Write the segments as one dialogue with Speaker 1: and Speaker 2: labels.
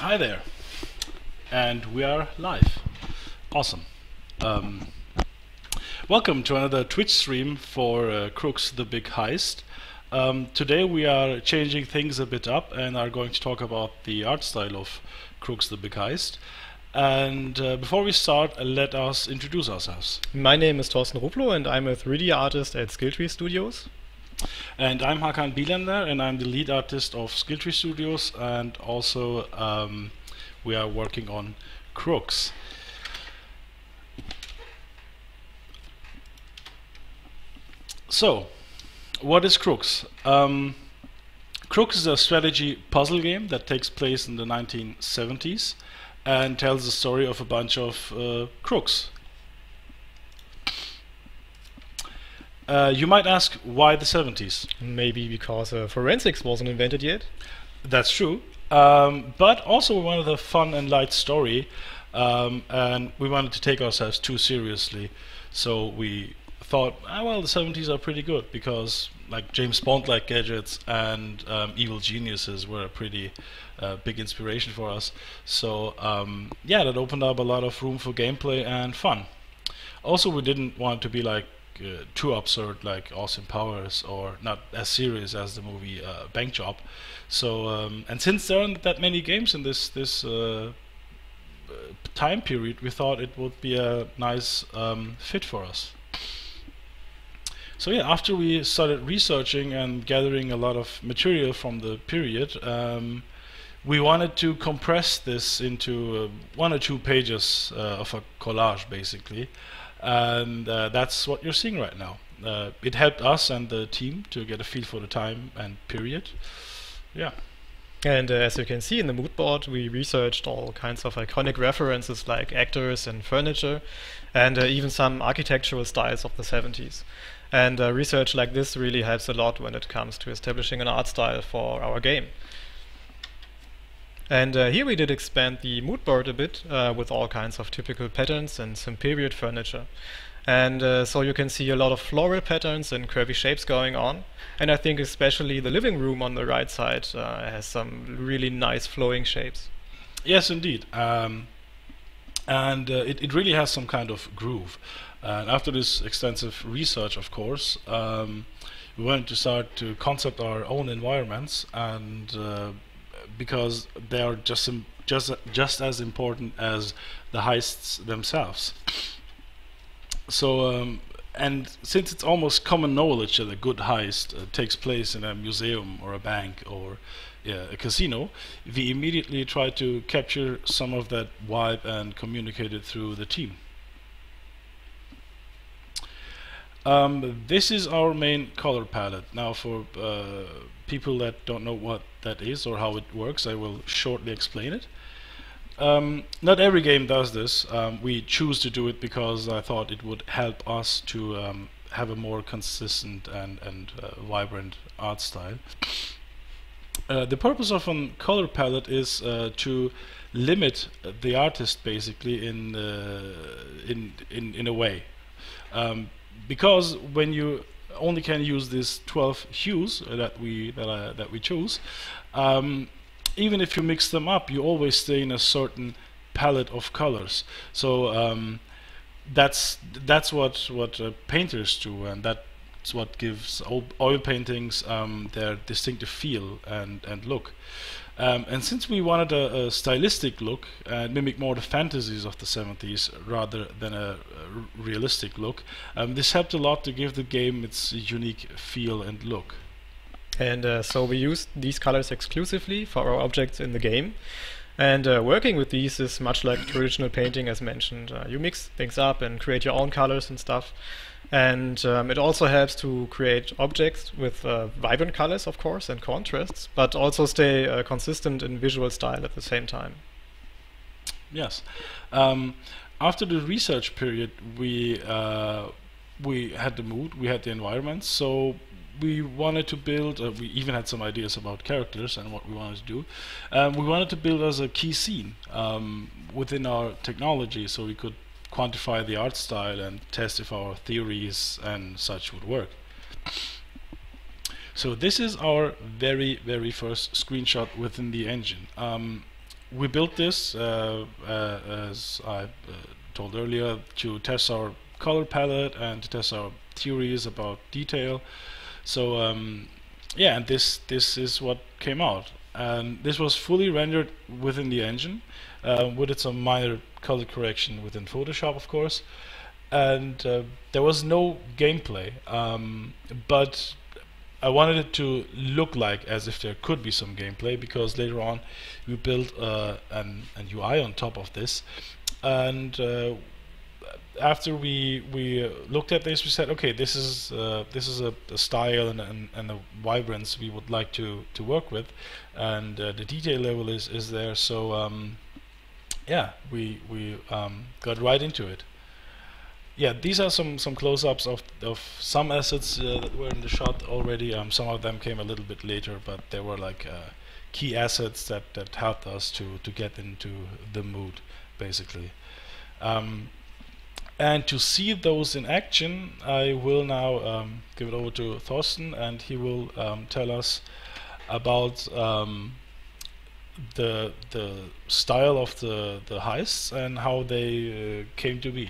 Speaker 1: Hi there, and we are live. Awesome. Um, Welcome to another Twitch stream for Crookz the Big Heist. Today we are changing things a bit up and are going to talk about the art style of Crookz the Big Heist. And before we start, let us introduce ourselves.
Speaker 2: My name is Thorsten and I'm a 3D artist at Skilltreestudios.
Speaker 1: And I'm Hakan and I'm the lead artist of Skilltreestudios, and also we are working on Crookz. So, what is Crookz? Crookz is a strategy puzzle game that takes place in the 1970s and tells the story of a bunch of crooks. You might ask, why the 70s?
Speaker 2: Maybe because forensics wasn't invented yet.
Speaker 1: That's true. But also we wanted a fun and light story, and we wanted to take ourselves too seriously. So we thought, well, the 70s are pretty good because like James Bond-like gadgets and evil geniuses were a pretty big inspiration for us. So yeah, that opened up a lot of room for gameplay and fun. Also, we didn't want to be like too absurd like Austin Powers, or not as serious as the movie Bank Job. So and since there aren't that many games in this time period, we thought it would be a nice fit for us. So yeah, after we started researching and gathering a lot of material from the period, we wanted to compress this into 1 or 2 pages of a collage, basically. And that's what you're seeing right now. It helped us and the team to get a feel for the time and period. Yeah.
Speaker 2: And as you can see in the mood board, we researched all kinds of iconic references like actors and furniture, and even some architectural styles of the 70s. And research like this really helps a lot when it comes to establishing an art style for our game. And here we did expand the mood board a bit with all kinds of typical patterns and some period furniture. And so you can see a lot of floral patterns and curvy shapes going on. And I think especially the living room on the right side has some really nice flowing shapes.
Speaker 1: Yes, indeed. It really has some kind of groove. And after this extensive research, of course, we wanted to start to concept our own environments, and because they are just as important as the heists themselves. So, and since it's almost common knowledge that a good heist takes place in a museum or a bank or a casino, we immediately try to capture some of that vibe and communicate it through the team. This is our main color palette. Now, for people that don't know what that is or how it works, I will shortly explain it. Not every game does this. We choose to do it because I thought it would help us to have a more consistent and vibrant art style. The purpose of a color palette is to limit the artist basically in a way. Because when you only can use these 12 hues that we choose, even if you mix them up, you always stay in a certain palette of colors. So that's what painters do, and that's what gives oil paintings their distinctive feel and look. And since we wanted a stylistic look and mimic more the fantasies of the 70s rather than a realistic look, this helped a lot to give the game its unique feel and look.
Speaker 2: And so we used these colors exclusively for our objects in the game. And working with these is much like traditional painting, as mentioned. You mix things up and create your own colors and stuff. And it also helps to create objects with vibrant colors, of course, and contrasts, but also stay consistent in visual style at the same time.
Speaker 1: Yes. After the research period, we had the mood, we had the environment, so we wanted to build, we even had some ideas about characters and what we wanted to do. We wanted to build as a key scene within our technology, so we could quantify the art style and test if our theories and such would work. So this is our very first screenshot within the engine. we built this, as I told earlier, to test our color palette and to test our theories about detail. So yeah, and this is what came out, and this was fully rendered within the engine. We did some minor color correction within Photoshop, of course, and there was no gameplay, but I wanted it to look like as if there could be some gameplay, because later on we built an UI on top of this, and after we looked at this, we said, okay, this is a style and a vibrance we would like to work with, and the detail level is there. So yeah, we got right into it. Yeah, these are some close-ups of some assets that were in the shot already. Some of them came a little bit later, but they were like key assets that helped us to get into the mood, basically. And to see those in action, I will now give it over to Thorsten, and he will tell us about the style of the heists and how they came to be.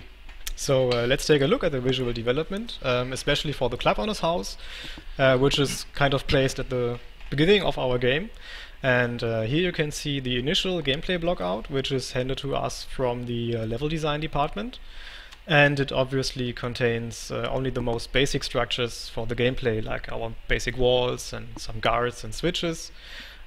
Speaker 2: So let's take a look at the visual development, especially for the club owner's house, which is kind of placed at the beginning of our game. And here you can see the initial gameplay block out, which is handed to us from the level design department. And it obviously contains only the most basic structures for the gameplay, like our basic walls and some guards and switches,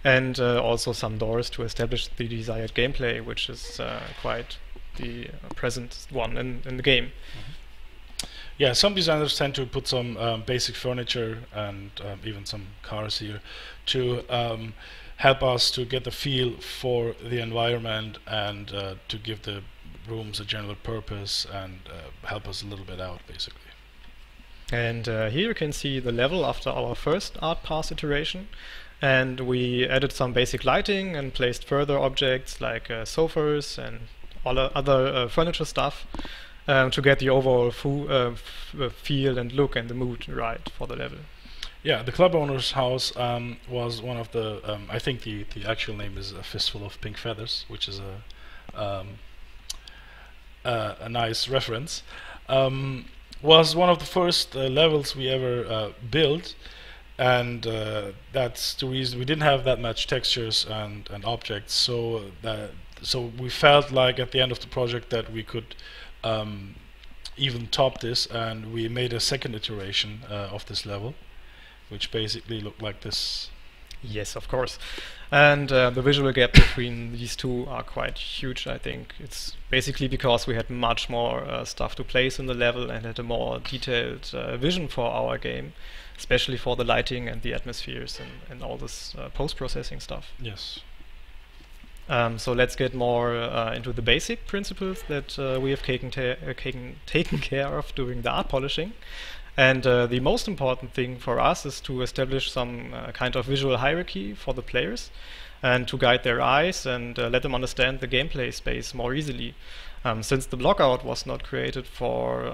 Speaker 2: and also some doors to establish the desired gameplay, which is quite the present one in the game.
Speaker 1: Mm-hmm. Yeah, some designers tend to put some basic furniture and even some cars here to help us to get the feel for the environment and to give the rooms a general purpose and help us a little bit out, basically.
Speaker 2: And here you can see the level after our first art pass iteration, and we added some basic lighting and placed further objects like sofas and all other furniture stuff to get the overall feel and look and the mood right for the level.
Speaker 1: Yeah, the club owner's house was one of the, I think the actual name is A Fistful of Pink Feathers, which is a nice reference, was one of the first levels we ever built, and that's the reason we didn't have that much textures and objects, so we felt like at the end of the project that we could even top this, and we made a second iteration of this level, which basically looked like this.
Speaker 2: Yes, of course. And the visual gap between these two are quite huge, I think. It's basically because we had much more stuff to place in the level and had a more detailed vision for our game, especially for the lighting and the atmospheres and all this post-processing stuff.
Speaker 1: Yes.
Speaker 2: So let's get more into the basic principles that we have taken care of during the art polishing. And the most important thing for us is to establish some kind of visual hierarchy for the players and to guide their eyes and let them understand the gameplay space more easily. Since the blockout was not created for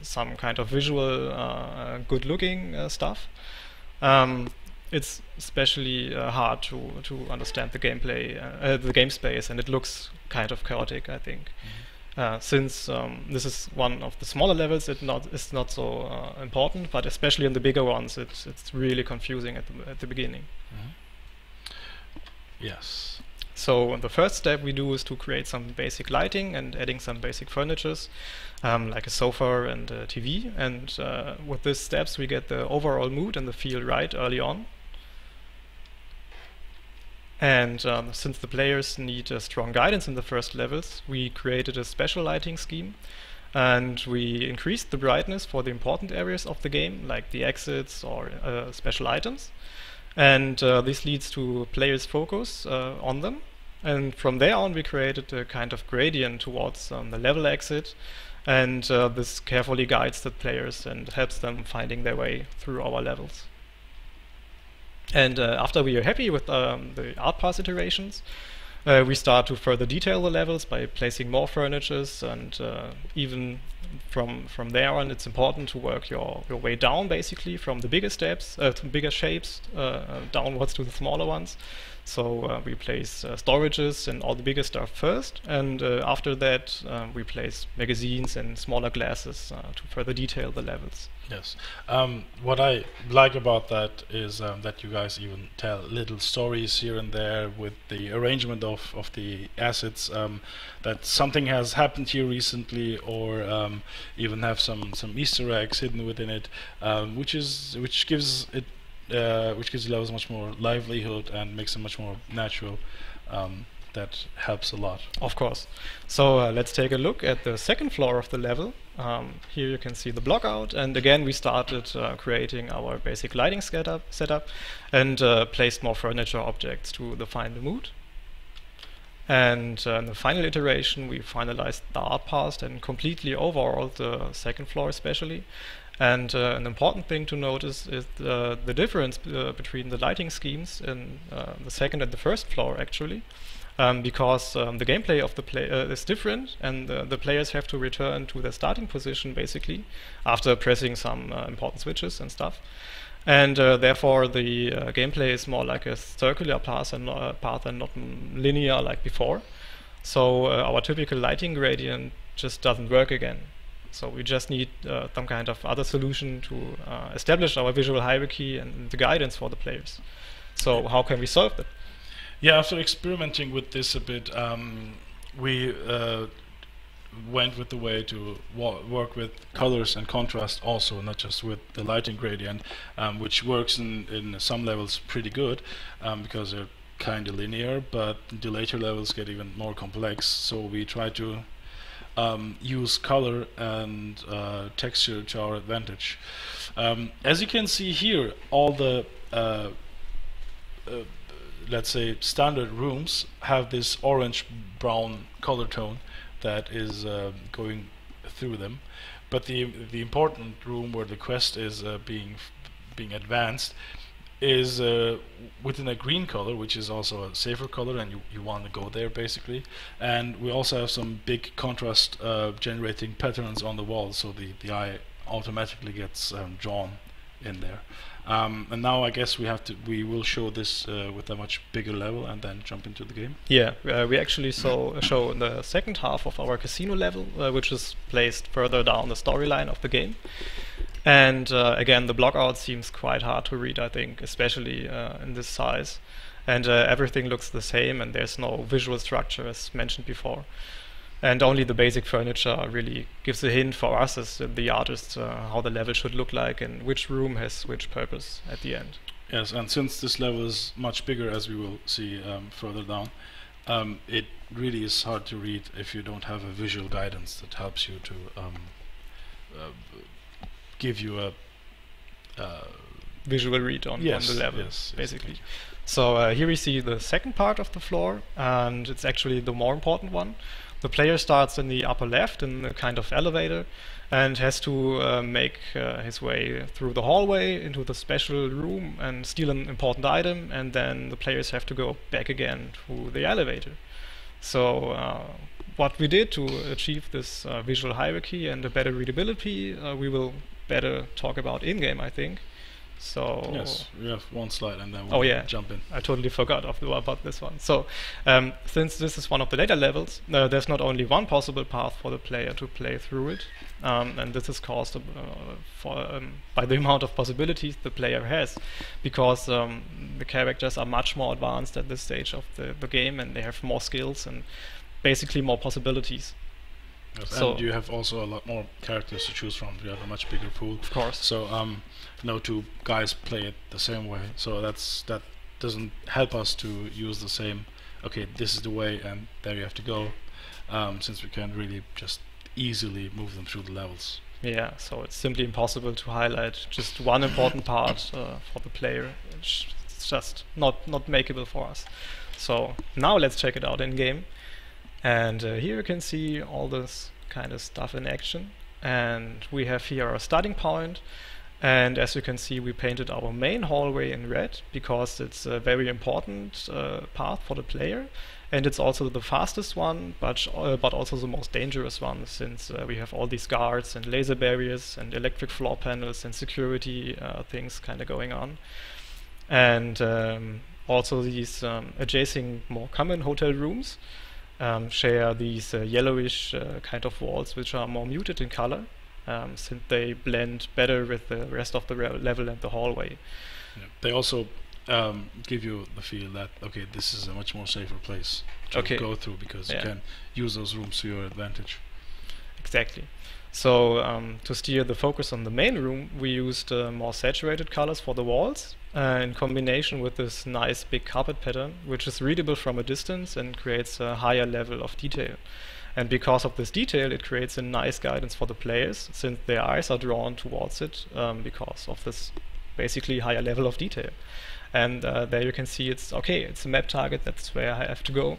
Speaker 2: some kind of visual good-looking stuff, it's especially hard to understand the gameplay, the game space, and it looks kind of chaotic, I think. Mm-hmm. Since this is one of the smaller levels, it's not so important, but especially in the bigger ones, it's really confusing at the beginning.
Speaker 1: Mm-hmm. Yes.
Speaker 2: So the first step we do is to create some basic lighting and adding some basic furnitures, like a sofa and a TV. And with these steps, we get the overall mood and the feel right early on. And since the players need strong guidance in the first levels, we created a special lighting scheme, and we increased the brightness for the important areas of the game, like the exits or special items. And this leads to players' focus on them. And from there on, we created a kind of gradient towards the level exit, and this carefully guides the players and helps them finding their way through our levels. And after we are happy with the art pass iterations, we start to further detail the levels by placing more furnitures, and even from there on, it's important to work your way down, basically from the bigger steps, to bigger shapes, downwards to the smaller ones. So we place storages and all the bigger stuff first, and after that we place magazines and smaller glasses to further detail the levels.
Speaker 1: Yes. What I like about that is that you guys even tell little stories here and there with the arrangement of the assets, that something has happened here recently, or even have some Easter eggs hidden within it, which gives the levels much more livelihood and makes them much more natural. That helps a lot.
Speaker 2: Of course. So let's take a look at the second floor of the level. Here you can see the block out, and again we started creating our basic lighting setup and placed more furniture objects to define the mood. And in the final iteration we finalized the art path and completely overhauled the second floor especially. And an important thing to notice is the difference between the lighting schemes in the second and the first floor actually. Because the gameplay of the player is different, and the players have to return to their starting position basically after pressing some important switches and stuff. And therefore the gameplay is more like a circular path and not linear like before. So our typical lighting gradient just doesn't work again. So we just need some kind of other solution to establish our visual hierarchy and the guidance for the players. So how can we solve that?
Speaker 1: Yeah, after experimenting with this a bit, we went with the way to work with colors and contrast also, not just with the lighting gradient, which works in some levels pretty good because they're kind of linear, but the later levels get even more complex. So we try to use color and texture to our advantage. As you can see here, all the let's say standard rooms have this orange-brown color tone that is going through them, but the important room where the quest is being advanced is within a green color, which is also a safer color, and you want to go there basically. And we also have some big contrast generating patterns on the wall, so the eye automatically gets drawn in there. And now I guess we will show this with a much bigger level and then jump into the game.
Speaker 2: Yeah, we actually show the second half of our casino level, which is placed further down the storyline of the game. And again, the block out seems quite hard to read, I think, especially in this size. And everything looks the same, and there's no visual structure as mentioned before. And only the basic furniture really gives a hint for us as the artists how the level should look like and which room has which purpose at the end.
Speaker 1: Yes, and since this level is much bigger, as we will see further down, it really is hard to read if you don't have a visual guidance that helps you to give you a
Speaker 2: visual read on the level,
Speaker 1: yes,
Speaker 2: basically.
Speaker 1: Yes,
Speaker 2: so here we see the second part of the floor, and it's actually the more important one. The player starts in the upper left in a kind of elevator and has to make his way through the hallway into the special room and steal an important item, and then the players have to go back again to the elevator. So what we did to achieve this visual hierarchy and a better readability, we will better talk about in-game, I think. So
Speaker 1: yes, we have one slide and then we'll jump in.
Speaker 2: I totally forgot about this one. So since this is one of the later levels, there's not only one possible path for the player to play through it, and this is caused by the amount of possibilities the player has, because the characters are much more advanced at this stage of the game, and they have more skills and basically more possibilities.
Speaker 1: Yes, so and you have also a lot more characters to choose from. You have a much bigger pool.
Speaker 2: Of course.
Speaker 1: So no two guys play it the same way. So that doesn't help us to use the same. Okay, this is the way, and there you have to go. Since we can really just easily move them through the levels.
Speaker 2: Yeah. So it's simply impossible to highlight just one important part for the player. It's just not makeable for us. So now let's check it out in game. And here you can see all this kind of stuff in action, and we have here our starting point, and as you can see we painted our main hallway in red because it's a very important path for the player, and it's also the fastest one, but also the most dangerous one, since we have all these guards and laser barriers and electric floor panels and security things kind of going on. And Also, these adjacent, more common hotel rooms share these yellowish kind of walls, which are more muted in color, since they blend better with the rest of the level and the hallway.
Speaker 1: Yeah. They also give you the feel that, okay, this is a much more safer place to go through, because you can use those rooms to your advantage.
Speaker 2: Exactly. So to steer the focus on the main room, we used more saturated colors for the walls in combination with this nice big carpet pattern, which is readable from a distance and creates a higher level of detail. And because of this detail, it creates a nice guidance for the players, since their eyes are drawn towards it because of this basically higher level of detail. And there you can see it's a map target, that's where I have to go.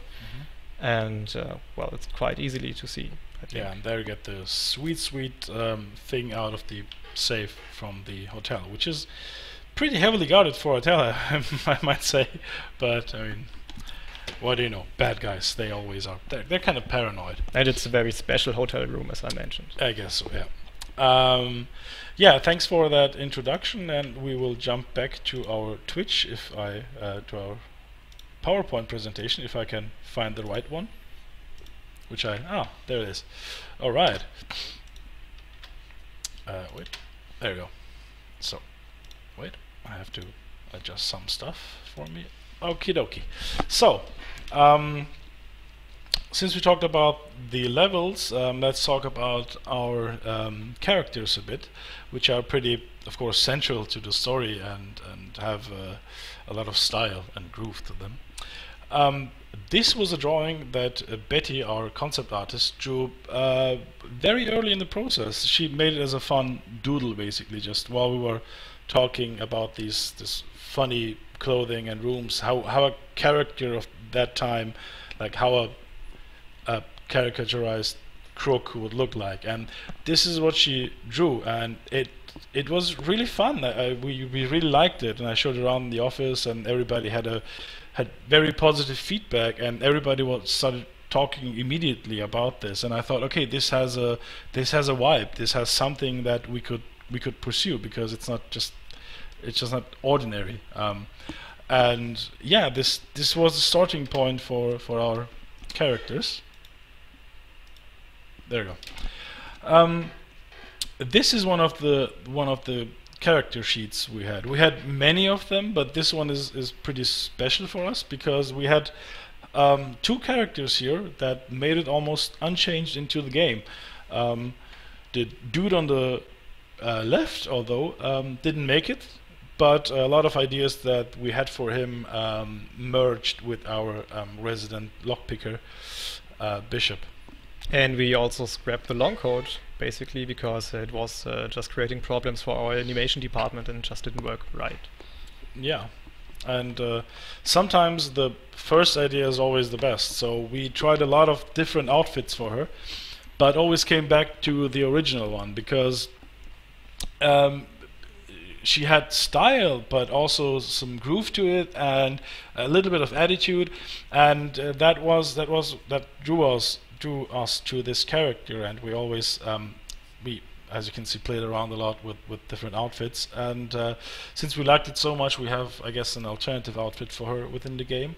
Speaker 2: And well, it's quite easily to see.
Speaker 1: Yeah, and there you get the sweet thing out of the safe from the hotel, which is pretty heavily guarded for a hotel, I might say. But I mean, what do you know? Bad guys, they always are. They're kind of paranoid.
Speaker 2: And it's a very special hotel room, as I mentioned.
Speaker 1: I guess so, yeah. Yeah, thanks for that introduction, and we will jump back to our Twitch, to our PowerPoint presentation, if I can find the right one. There it is. All right. Wait, there you go. So, wait, I have to adjust some stuff for me. Okie dokie. So, since we talked about the levels, let's talk about our characters a bit, which are pretty, of course, central to the story and have a lot of style and groove to them. This was a drawing that Betty, our concept artist, drew very early in the process. She made it as a fun doodle, basically, just while we were talking about this funny clothing and rooms, how a character of that time, like how a caricaturized crook would look like. And this is what she drew, and it was really fun. We really liked it, and I showed it around the office, and everybody had very positive feedback, and everybody started talking immediately about this. And I thought, okay, this has a vibe. This has something that we could pursue, because it's just not ordinary. And yeah, this was the starting point for our characters. There you go. This is one of the character sheets we had. We had many of them, but this one is pretty special for us, because we had two characters here that made it almost unchanged into the game. The dude on the left, although, didn't make it, but a lot of ideas that we had for him merged with our resident lockpicker, Bishop.
Speaker 2: And we also scrapped the long code, basically, because it was just creating problems for our animation department and just didn't work right.
Speaker 1: Yeah, and sometimes the first idea is always the best. So we tried a lot of different outfits for her, but always came back to the original one, because she had style, but also some groove to it, and a little bit of attitude, and that drew us to this character. And we always we, as you can see, played around a lot with different outfits, and since we liked it so much, we have, I guess, an alternative outfit for her within the game.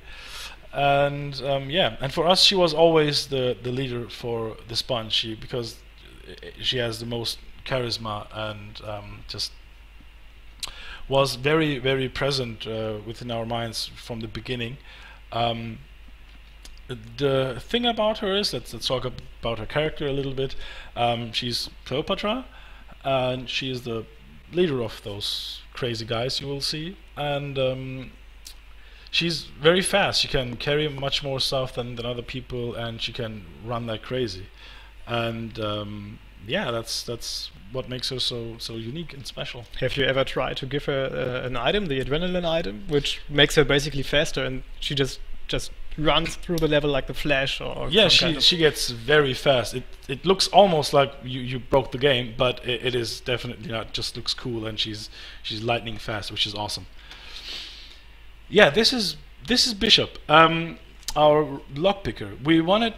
Speaker 1: And yeah, and for us, she was always the leader for the Sponge, because she has the most charisma, and just was very, very present within our minds from the beginning. The thing about her is, let's talk about her character a little bit. She's Cleopatra, and she is the leader of those crazy guys you will see. And she's very fast. She can carry much more stuff than other people, and she can run like crazy. And yeah, that's what makes her so unique and special.
Speaker 2: Have you ever tried to give her an item, the adrenaline item, which makes her basically faster, and she just runs through the level like the Flash? Or
Speaker 1: yeah, she gets very fast. It looks almost like you broke the game, but it is definitely not. Just looks cool, and she's lightning fast, which is awesome. Yeah, this is Bishop, our lockpicker. We wanted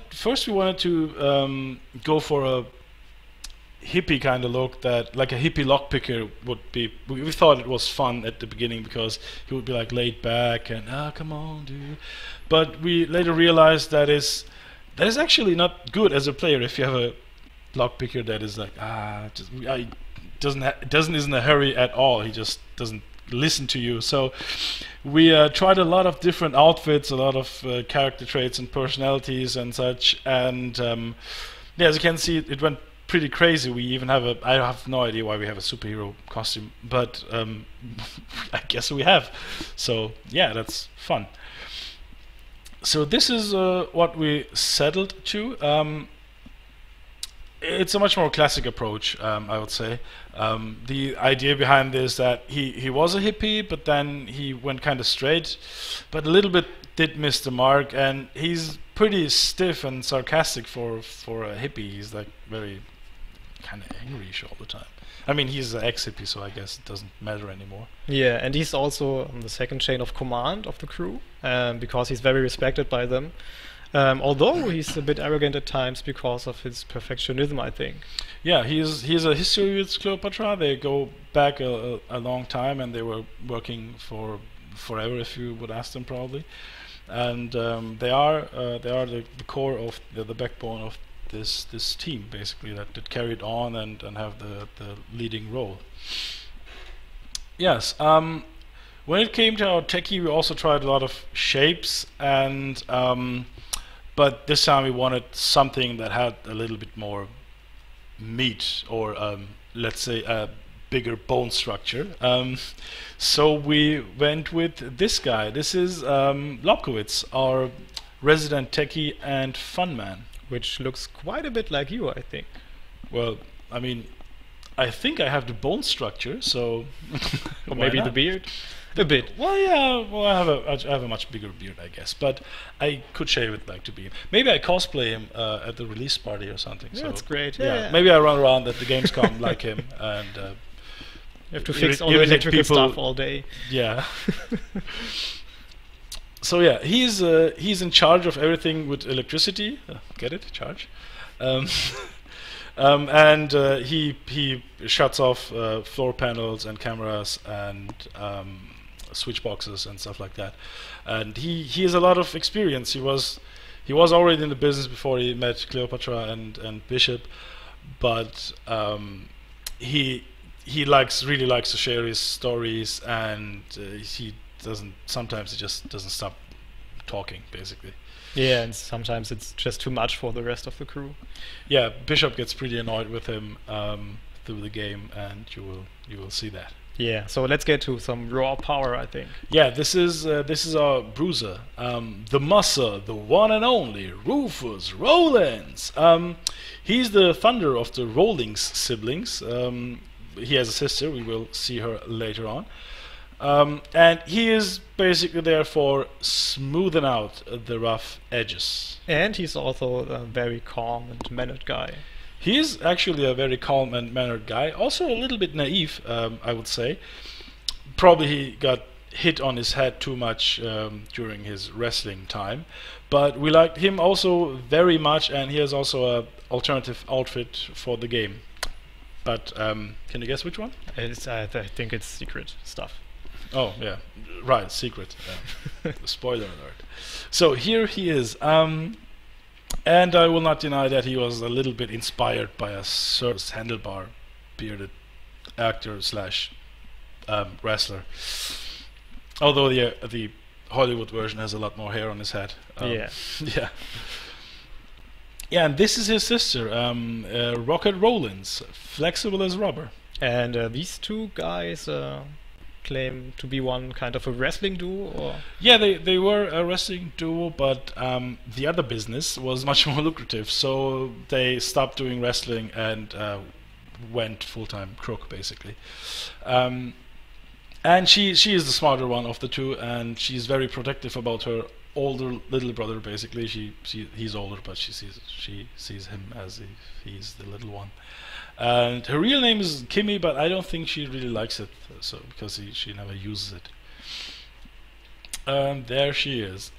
Speaker 1: to go for hippie kind of look that like a hippie lockpicker would be. We thought it was fun at the beginning because he would be like laid back and come on dude, but we later realized that is actually not good as a player if you have a lockpicker that is like isn't in a hurry at all. He just doesn't listen to you. So we tried a lot of different outfits, a lot of character traits and personalities and such, and yeah, as you can see, it went pretty crazy. We even have I have no idea why we have a superhero costume, but I guess we have. So yeah, that's fun. So this is what we settled to. It's a much more classic approach, I would say. The idea behind this that he was a hippie, but then he went kind of straight, but a little bit did miss the mark, and he's pretty stiff and sarcastic for a hippie. He's like very kind of angry-ish all the time. I mean, he's an ex-hippie, so I guess it doesn't matter anymore.
Speaker 2: Yeah, and he's also on the second chain of command of the crew, because he's very respected by them. Although he's a bit arrogant at times because of his perfectionism, I think.
Speaker 1: Yeah, he has a history with Cleopatra. They go back a long time, and they were working for forever, if you would ask them, probably. And they are the core of the backbone of this team, basically, that carried on and have the leading role. Yes. When it came to our techie, we also tried a lot of shapes, and but this time we wanted something that had a little bit more meat, or let's say a bigger bone structure. So we went with this guy. This is Lobkowitz, our resident techie and fun man.
Speaker 2: Which looks quite a bit like you, I think.
Speaker 1: Well, I mean, I think I have the bone structure, so
Speaker 2: or maybe
Speaker 1: not?
Speaker 2: The beard. A bit.
Speaker 1: Well, yeah. Well, I have a much bigger beard, I guess. But I could shave it like to be him. Maybe I cosplay him at the release party or something.
Speaker 2: Yeah,
Speaker 1: so
Speaker 2: that's great.
Speaker 1: Yeah. Maybe I run around at the Gamescom like him, and
Speaker 2: you have to fix all the electrical stuff all day.
Speaker 1: Yeah. So yeah, he's in charge of everything with electricity. Get it? Charge. And he shuts off floor panels and cameras and switch boxes and stuff like that. And he has a lot of experience. He was already in the business before he met Cleopatra and Bishop, but he really likes to share his stories, and sometimes he just doesn't stop talking, basically.
Speaker 2: Yeah, and sometimes it's just too much for the rest of the crew.
Speaker 1: Yeah, Bishop gets pretty annoyed with him through the game, and you will see that.
Speaker 2: Yeah, so let's get to some raw power, I think.
Speaker 1: Yeah, this is our bruiser, the Musser, the one and only Rufus Rollins. He's the thunder of the Rollins siblings. He has a sister. We will see her later on. And he is basically there for smoothing out the rough edges.
Speaker 2: And he's also a very calm and mannered guy.
Speaker 1: He is actually a very calm and mannered guy. Also a little bit naive, I would say. Probably he got hit on his head too much during his wrestling time. But we liked him also very much, and he has also an alternative outfit for the game. But can you guess which one?
Speaker 2: I think it's secret stuff.
Speaker 1: Oh, yeah. Right, secret. Spoiler alert. So here he is. And I will not deny that he was a little bit inspired by a certain handlebar bearded actor slash wrestler. Although the Hollywood version has a lot more hair on his head.
Speaker 2: Yeah.
Speaker 1: Yeah. Yeah, and this is his sister, Rocket Rollins, flexible as rubber.
Speaker 2: And these two guys claim to be one kind of a wrestling duo, or?
Speaker 1: Yeah, they were a wrestling duo, but the other business was much more lucrative, so they stopped doing wrestling and went full-time crook, basically. And she is the smarter one of the two, and she's very protective about her older little brother. Basically, he's older, but she sees him as if he's the little one. And her real name is Kimmy, but I don't think she really likes it, so because she never uses it. There she is.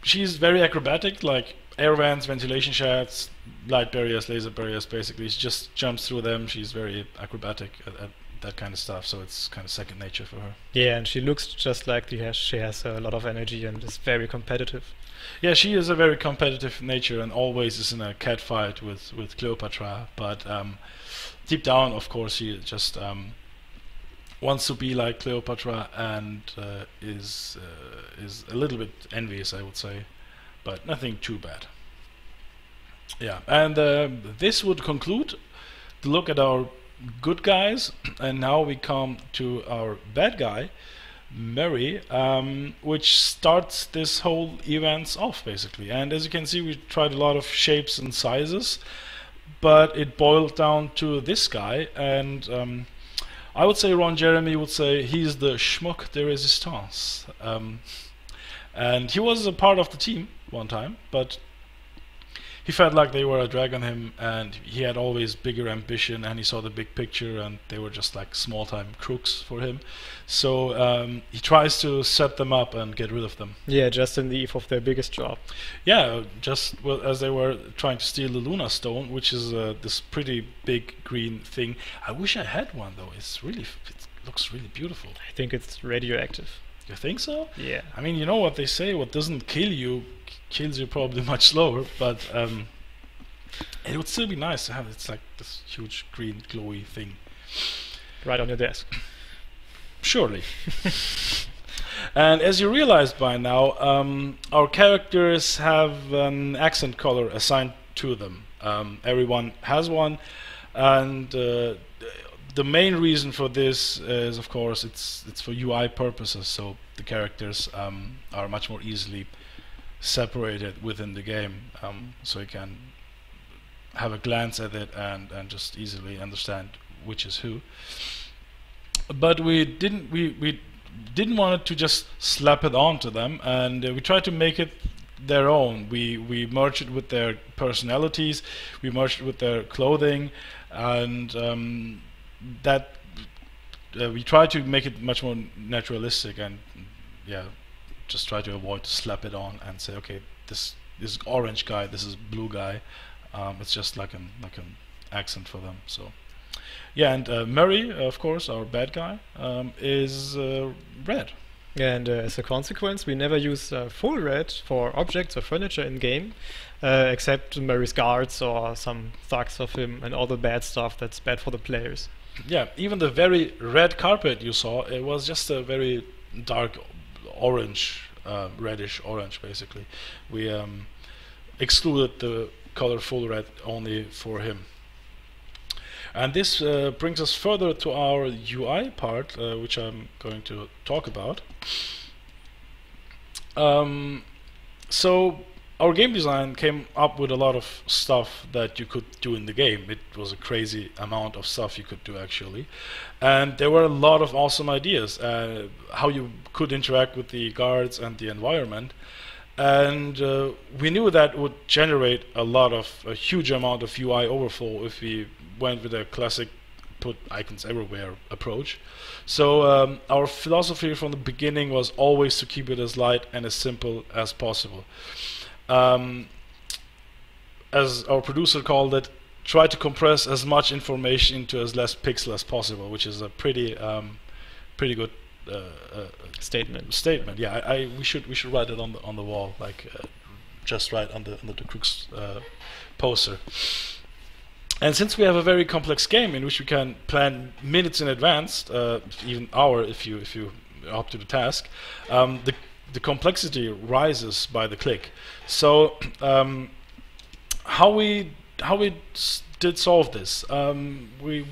Speaker 1: She's very acrobatic, like air vents, ventilation shafts, light barriers, laser barriers. Basically, she just jumps through them. She's very acrobatic at that kind of stuff, so it's kind of second nature for her.
Speaker 2: Yeah, and she looks just like she has a lot of energy and is very competitive.
Speaker 1: Yeah, she is a very competitive nature and always is in a cat fight with Cleopatra. But deep down, of course, she just wants to be like Cleopatra and is a little bit envious, I would say, but nothing too bad. Yeah, and this would conclude the look at our good guys, and now we come to our bad guy, Mary, which starts this whole events off basically. And as you can see, we tried a lot of shapes and sizes, but it boiled down to this guy, and I would say Ron Jeremy would say he's the schmuck de resistance. And he was a part of the team one time, but he felt like they were a drag on him, and he had always bigger ambition, and he saw the big picture, and they were just like small-time crooks for him. So he tries to set them up and get rid of them.
Speaker 2: Yeah, just in the eve of their biggest job.
Speaker 1: Yeah, just as they were trying to steal the Luna Stone, which is this pretty big green thing. I wish I had one though. It looks really beautiful.
Speaker 2: I think it's radioactive.
Speaker 1: You think so?
Speaker 2: Yeah.
Speaker 1: I mean, you know what they say, what doesn't kill you kills you probably much slower, but it would still be nice to have. It's like this huge green glowy thing
Speaker 2: Right on your desk.
Speaker 1: Surely. And as you realized by now, our characters have an accent color assigned to them. Everyone has one, and the main reason for this is, of course, it's for UI purposes, so the characters are much more easily separated within the game, so you can have a glance at it and just easily understand which is who. But we didn't want to just slap it onto them, and we tried to make it their own. We merged it with their personalities, we merged it with their clothing, and that we try to make it much more naturalistic, and yeah, just try to avoid to slap it on and say, okay, this orange guy, this is blue guy. It's just like an accent for them. So yeah, and Murray, of course, our bad guy, is red.
Speaker 2: Yeah, and as a consequence, we never use full red for objects or furniture in game, except Murray's guards or some thugs of him and all the bad stuff that's bad for the players.
Speaker 1: Yeah, even the very red carpet you saw, it was just a very dark orange, reddish orange basically. We excluded the color full red only for him. And this brings us further to our UI part, which I'm going to talk about. So our game design came up with a lot of stuff that you could do in the game. It was a crazy amount of stuff you could do actually, and there were a lot of awesome ideas how you could interact with the guards and the environment. And we knew that would generate a huge amount of UI overflow if we went with a classic put icons everywhere approach. So our philosophy from the beginning was always to keep it as light and as simple as possible. As our producer called it, try to compress as much information into as less pixel as possible, which is a pretty good statement. Yeah, we should write it on the wall, like just right under the Crookz poster. And since we have a very complex game in which we can plan minutes in advance, even hour if you are up to the task, the complexity rises by the click. So how we did solve this? We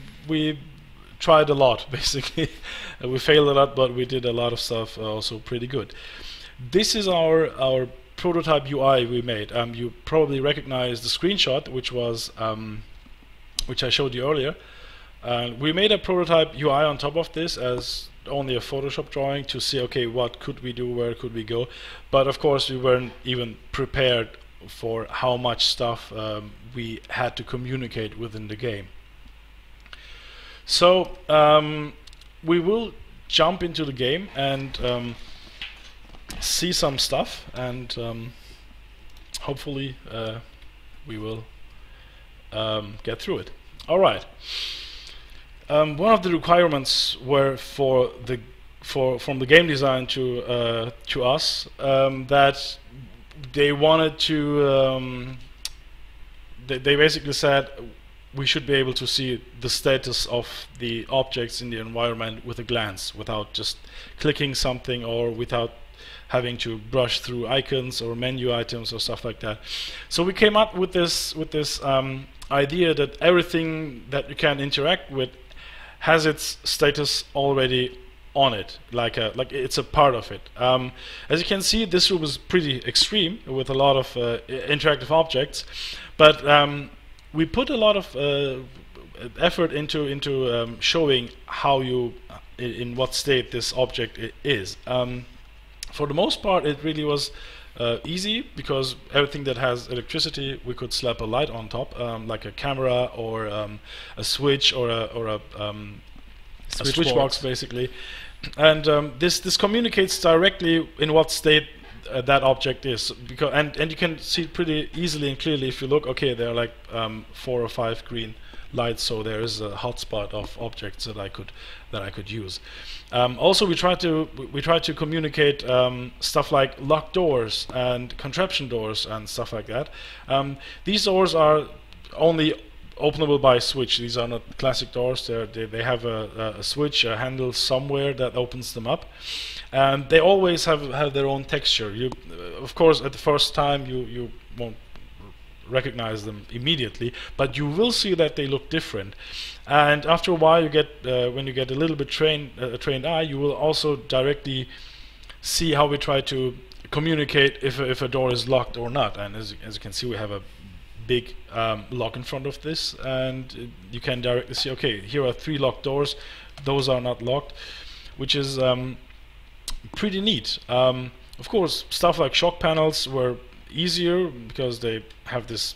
Speaker 1: tried a lot basically. We failed a lot, but we did a lot of stuff also pretty good. This is our prototype UI we made. You probably recognize the screenshot, which I showed you earlier. We made a prototype UI on top of this as only a Photoshop drawing to see, okay, what could we do, where could we go? But of course we weren't even prepared for how much stuff we had to communicate within the game. So we will jump into the game and see some stuff, and hopefully we will get through it. All right. One of the requirements were from the game design to us that they wanted to. They basically said we should be able to see the status of the objects in the environment with a glance, without just clicking something or without having to brush through icons or menu items or stuff like that. So we came up with this idea that everything that you can interact with has its status already on it, like it's a part of it. As you can see, this room is pretty extreme with a lot of interactive objects, but we put a lot of effort into showing how in what state this object is. For the most part, it really was easy, because everything that has electricity, we could slap a light on top, like a camera or a switch or a switch box, basically. And this communicates directly in what state that object is, because and you can see it pretty easily and clearly if you look. Okay, there are like 4 or 5 green lights, so there is a hotspot of objects that I could use. Also, we try to communicate stuff like locked doors and contraption doors and stuff like that. These doors are only openable by switch. These are not classic doors. They have a switch, a handle somewhere that opens them up, and they always have their own texture. Of course, at the first time you won't recognize them immediately, but you will see that they look different. And after a while, you get when you get a little bit a trained eye, you will also directly see how we try to communicate if a door is locked or not. And as you can see, we have a big lock in front of this, and you can directly see, okay, here are 3 locked doors, those are not locked, which is pretty neat. Of course, stuff like shock panels were easier because they have this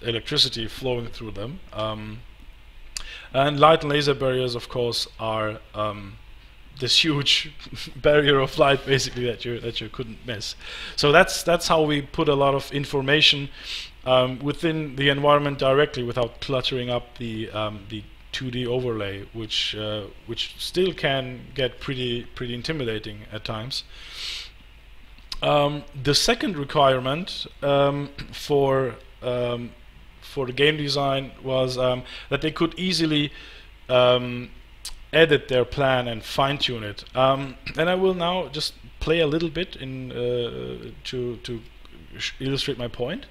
Speaker 1: electricity flowing through them, and light and laser barriers, of course, are this huge barrier of light, basically, that you couldn't miss. So that's how we put a lot of information within the environment directly, without cluttering up the 2D overlay, which still can get pretty intimidating at times. The second requirement for the game design was that they could easily edit their plan and fine-tune it. And I will now just play a little bit to illustrate my point.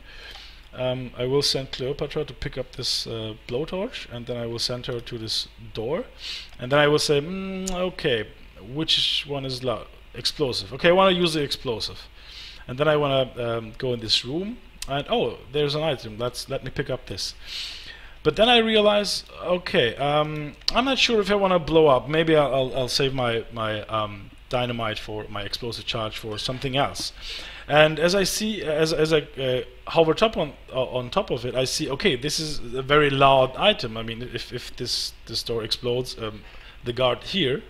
Speaker 1: I will send Cleopatra to pick up this blowtorch, and then I will send her to this door, and then I will say, okay, which one is explosive? Okay, I want to use the explosive, and then I want to go in this room, and oh, there's an item. Let me pick up this. But then I realize, okay, I'm not sure if I want to blow up. Maybe I'll save my dynamite for my explosive charge for something else. And as I see, as I hover on top of it, I see, okay, this is a very loud item. I mean, if this door explodes, the guard here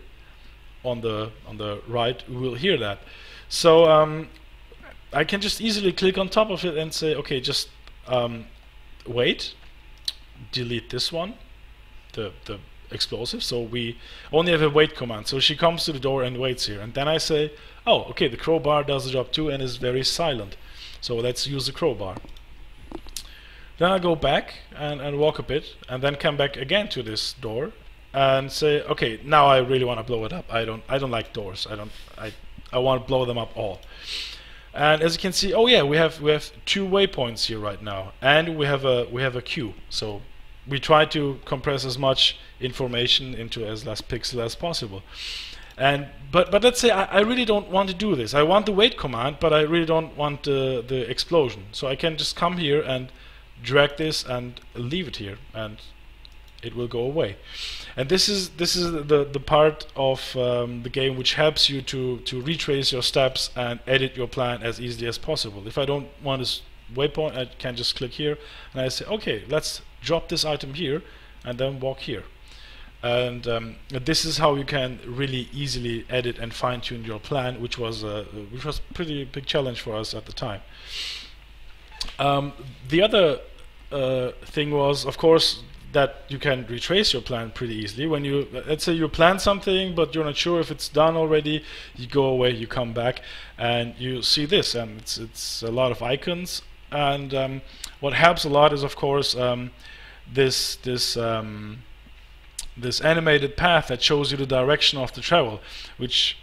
Speaker 1: on the right will hear that. So I can just easily click on top of it and say, okay, just wait, delete this one, the explosive. So we only have a wait command. So she comes to the door and waits here, and then I say, oh, okay, the crowbar does the job too and is very silent. So let's use the crowbar. Then I go back and walk a bit, and then come back again to this door and say, okay, now I really want to blow it up. I don't like doors. I want to blow them up all. And as you can see, oh yeah, we have 2 waypoints here right now, and we have a queue. So we try to compress as much information into as less pixel as possible. And but let's say I really don't want to do this. I want the wait command, but I really don't want the explosion. So I can just come here and drag this and leave it here, and it will go away. And this is the part of the game which helps you to retrace your steps and edit your plan as easily as possible. If I don't want this waypoint, I can just click here and I say, okay, let's drop this item here and then walk here. And this is how you can really easily edit and fine-tune your plan, which was a pretty big challenge for us at the time. The other thing was, of course, that you can retrace your plan pretty easily. When you, let's say you plan something, but you're not sure if it's done already, you go away, you come back, and you see this, and it's a lot of icons. And what helps a lot is, of course, this animated path that shows you the direction of the travel, which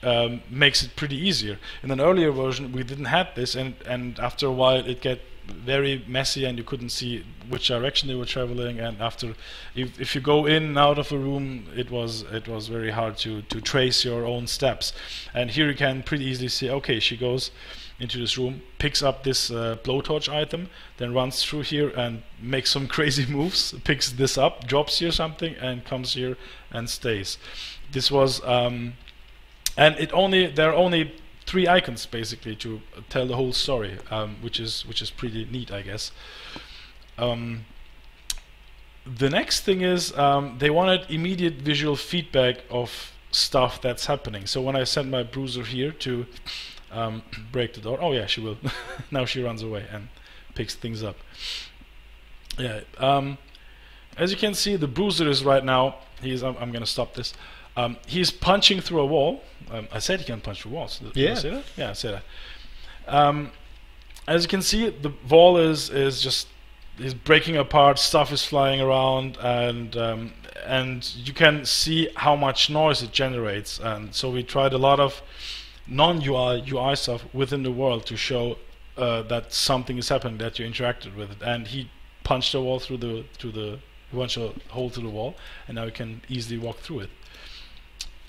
Speaker 1: makes it pretty easier. In an earlier version, we didn't have this, and after a while, it get very messy, and you couldn't see which direction they were traveling. And after, if you go in and out of a room, it was very hard to trace your own steps. And here you can pretty easily see, okay, she goes into this room, picks up this blowtorch item, then runs through here and makes some crazy moves, picks this up, drops here something, and comes here and stays. This was and there are only 3 icons basically to tell the whole story, which is pretty neat, I guess. The next thing is they wanted immediate visual feedback of stuff that's happening. So when I send my bruiser here to break the door, oh yeah, she will. Now she runs away and picks things up. Yeah. As you can see, the bruiser is right now. I'm going to stop this. He's punching through a wall. I said he can punch through walls. Did I say that? Yeah, I said that. As you can see, the wall is breaking apart. Stuff is flying around, and you can see how much noise it generates. And so we tried a lot of non-UI stuff within the world to show that something is happening, that you interacted with it. And he punched a wall through the punched a hole through the wall, and now you can easily walk through it.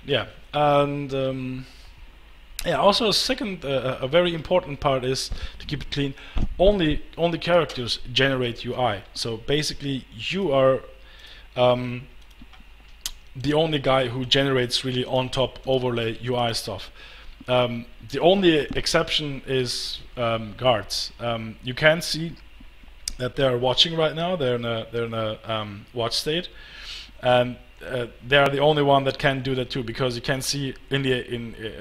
Speaker 1: Yeah, and yeah. Also, a very important part is to keep it clean. Only characters generate UI. So basically, you are the only guy who generates really on top overlay UI stuff. The only exception is guards. You can see that they are watching right now. They're in a watch state, and they are the only one that can do that too, because you can see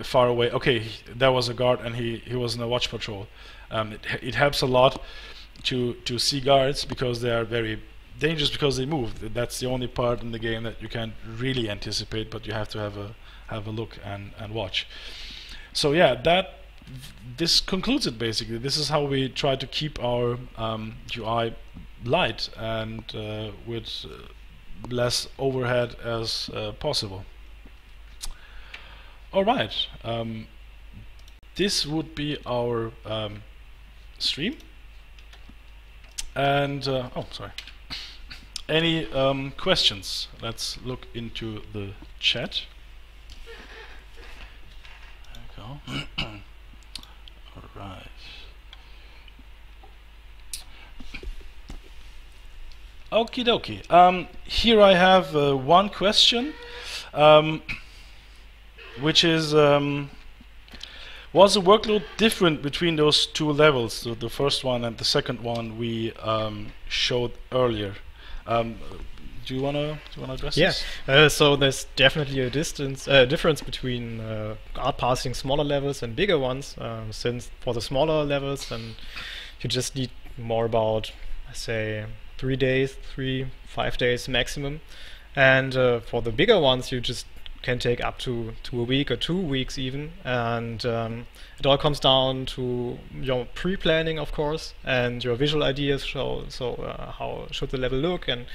Speaker 1: far away. Okay, there was a guard, and he was in a watch patrol. It helps a lot to see guards, because they are very dangerous because they move. That's the only part in the game that you can't really anticipate, but you have to have a look and watch. So yeah, this concludes it basically. This is how we try to keep our UI light and with less overhead as possible. All right, this would be our stream. And oh, sorry. Any questions? Let's look into the chat. There we go. All right. Okie dokie. Here I have one question, which is, was the workload different between those 2 levels, so the first one and the second one we showed earlier? Do you wanna address this?
Speaker 2: Yeah. So there's definitely a difference between art parsing smaller levels and bigger ones. Since for the smaller levels, you just need more about, say, 5 days maximum, and for the bigger ones you just can take up to a week or 2 weeks even, and it all comes down to your pre-planning, of course, and your visual ideas. So how should the level look and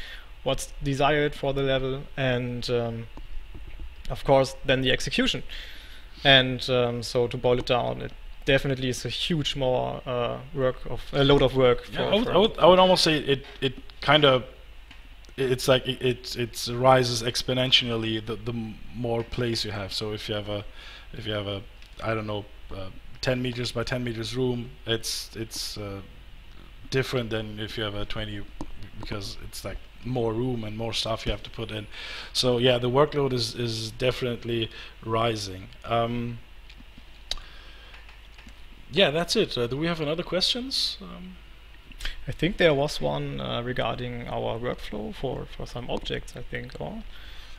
Speaker 2: what's desired for the level, and of course then the execution. And so to boil it down, it definitely is a huge more load of work.
Speaker 1: Yeah, I would almost say it kind of, it's like it rises exponentially the more place you have. So if you have a I don't know 10 meters by 10 meters room, it's different than if you have a 20, because it's like more room and more stuff you have to put in. So yeah, the workload is definitely rising. Yeah, that's it. Do we have another questions?
Speaker 2: I think there was one regarding our workflow for some objects, I think. Or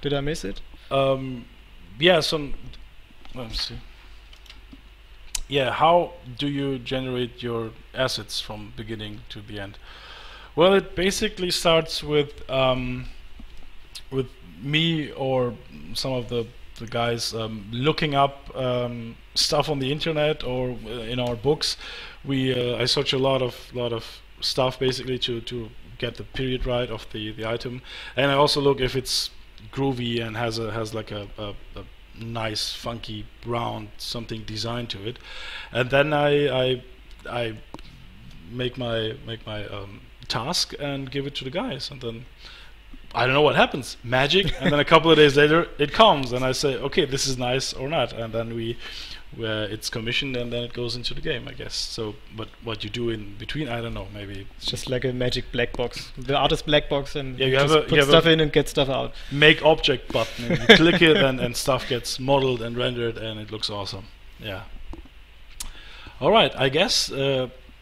Speaker 2: did I miss it?
Speaker 1: Yeah, let's see. yeah, how do you generate your assets from beginning to the end? Well, it basically starts with me or some of the guys looking up stuff on the internet or in our books. I search a lot of stuff basically to get the period right of the item, and I also look if it's groovy and has like a nice funky round something designed to it, and then I make my task and give it to the guys, and then I don't know what happens, magic, and then a couple of days later it comes, and I say, okay, this is nice or not, and then it's commissioned, and then it goes into the game, I guess. So, but what you do in between, I don't know. Maybe
Speaker 2: it's just like a magic black box, the artist black box, and
Speaker 1: yeah,
Speaker 2: you just put stuff in and get stuff out.
Speaker 1: Make object button, and you click it, and stuff gets modeled and rendered, and it looks awesome. Yeah. All right, I guess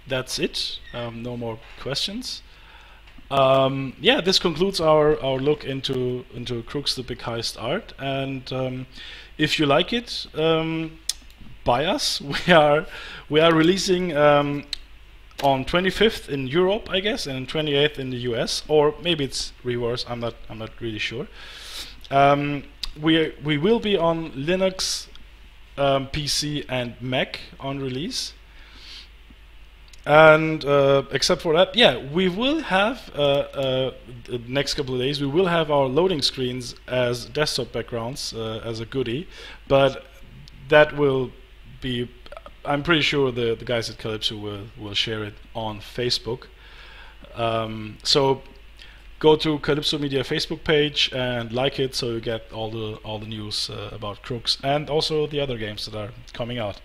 Speaker 1: that's it. No more questions. Yeah, this concludes our look into Crookz the Big Heist art, and if you like it, buy us. We are releasing on 25th in Europe, I guess, and 28th in the US, or maybe it's reverse. I'm not really sure. We will be on Linux, PC, and Mac on release. And except for that, yeah, we will have the next couple of days. We will have our loading screens as desktop backgrounds as a goodie, but that will be. I'm pretty sure the guys at Kalypso will share it on Facebook. So go to Kalypso Media Facebook page and like it, so you get all the news about Crookz and also the other games that are coming out.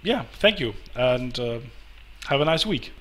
Speaker 1: Yeah, thank you, and have a nice week.